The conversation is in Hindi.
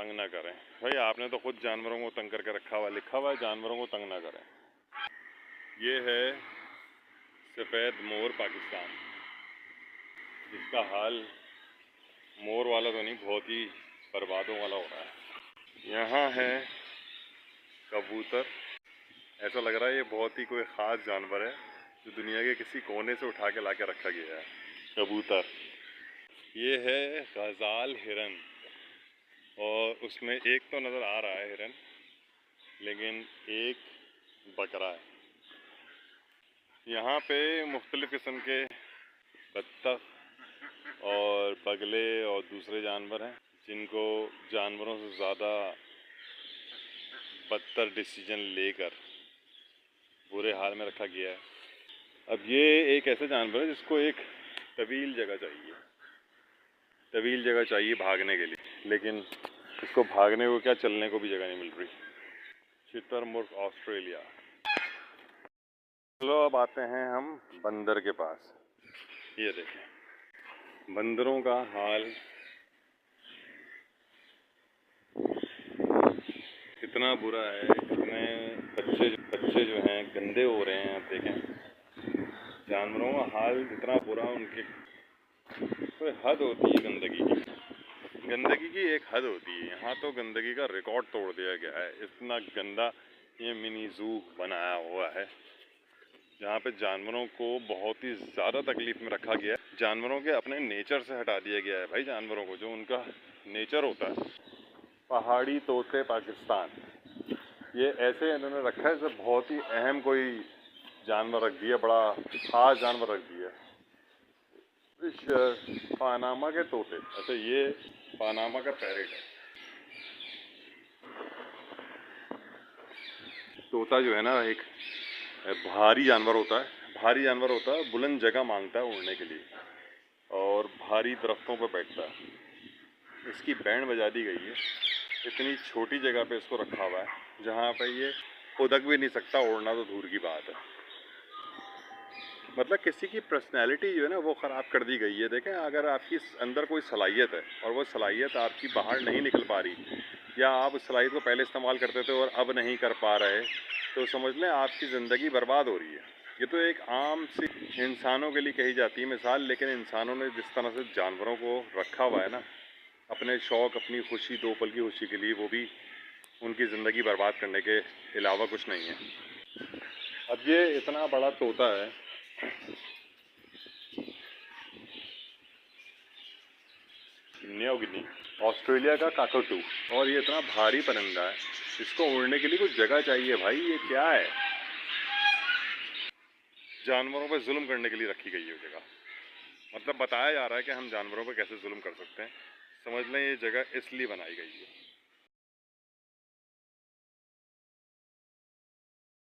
तंग ना करें। भाई आपने तो खुद जानवरों को तंग करके रखा हुआ, लिखा हुआ है जानवरों को तंग ना करें। ये है सफ़ेद मोर पाकिस्तान, जिसका हाल मोर वाला तो नहीं, बहुत ही बर्बादों वाला हो रहा है। यहाँ है कबूतर। ऐसा लग रहा है ये बहुत ही कोई ख़ास जानवर है जो दुनिया के किसी कोने से उठा के ला के रखा गया है। कबूतर। ये है गज़ाल हिरन, और उसमें एक तो नज़र आ रहा है हिरन, लेकिन एक बकरा है। यहाँ पे मुख्तलिफ़ किस्म के बत्तख और बगले और दूसरे जानवर हैं जिनको जानवरों से ज़्यादा बदतर डिसीजन लेकर बुरे हाल में रखा गया है। अब ये एक ऐसा जानवर है जिसको एक तवील जगह चाहिए भागने के लिए, लेकिन इसको भागने को क्या, चलने को भी जगह नहीं मिल रही। शुतुरमुर्ग ऑस्ट्रेलिया। चलो अब आते हैं हम बंदर के पास। ये देखें बंदरों का हाल इतना बुरा है, इतने बच्चे जो हैं गंदे हो रहे हैं। आप देखें जानवरों का हाल इतना बुरा, उनके कोई हद होती है गंदगी की एक हद होती है। यहाँ तो गंदगी का रिकॉर्ड तोड़ दिया गया है। इतना गंदा ये मिनी ज़ू बनाया हुआ है जहाँ पे जानवरों को बहुत ही ज़्यादा तकलीफ़ में रखा गया है। जानवरों के अपने नेचर से हटा दिया गया है भाई, जानवरों को जो उनका नेचर होता है। पहाड़ी तोते पाकिस्तान, ये ऐसे इन्होंने रखा है जैसे बहुत ही अहम कोई जानवर रख दिया, बड़ा ख़ास जानवर रख दिया। पानामा के तोते, अच्छा ये पानामा का पैरेट है। तोता जो है ना एक भारी जानवर होता है, बुलंद जगह मांगता है उड़ने के लिए और भारी दरख्तों पर बैठता है। इसकी बैंड बजा दी गई है, इतनी छोटी जगह पे इसको रखा हुआ है जहाँ पे ये उदक भी नहीं सकता, उड़ना तो दूर की बात है। मतलब किसी की पर्सनैलिटी जो है ना वो ख़राब कर दी गई है। देखें अगर आपकी अंदर कोई सलाहियत है और वो सलाहियत आपकी बाहर नहीं निकल पा रही, या आप उस सलाहियत को पहले इस्तेमाल करते थे और अब नहीं कर पा रहे, तो समझ लें आपकी ज़िंदगी बर्बाद हो रही है। ये तो एक आम सी इंसानों के लिए कही जाती है मिसाल, लेकिन इंसानों ने जिस तरह से जानवरों को रखा हुआ है ना अपने शौक़, अपनी खुशी, दो पल की खुशी के लिए, वो भी उनकी ज़िंदगी बर्बाद करने के अलावा कुछ नहीं है। अब ये इतना बड़ा तोता है, न्यू गिनी, ऑस्ट्रेलिया का काकटू, और ये इतना भारी परिंदा है, इसको उड़ने के लिए कुछ जगह चाहिए भाई। ये क्या है, जानवरों पर जुल्म करने के लिए रखी गई है जगह। मतलब बताया जा रहा है कि हम जानवरों पर कैसे जुल्म कर सकते हैं। समझ लें ये जगह इसलिए बनाई गई है।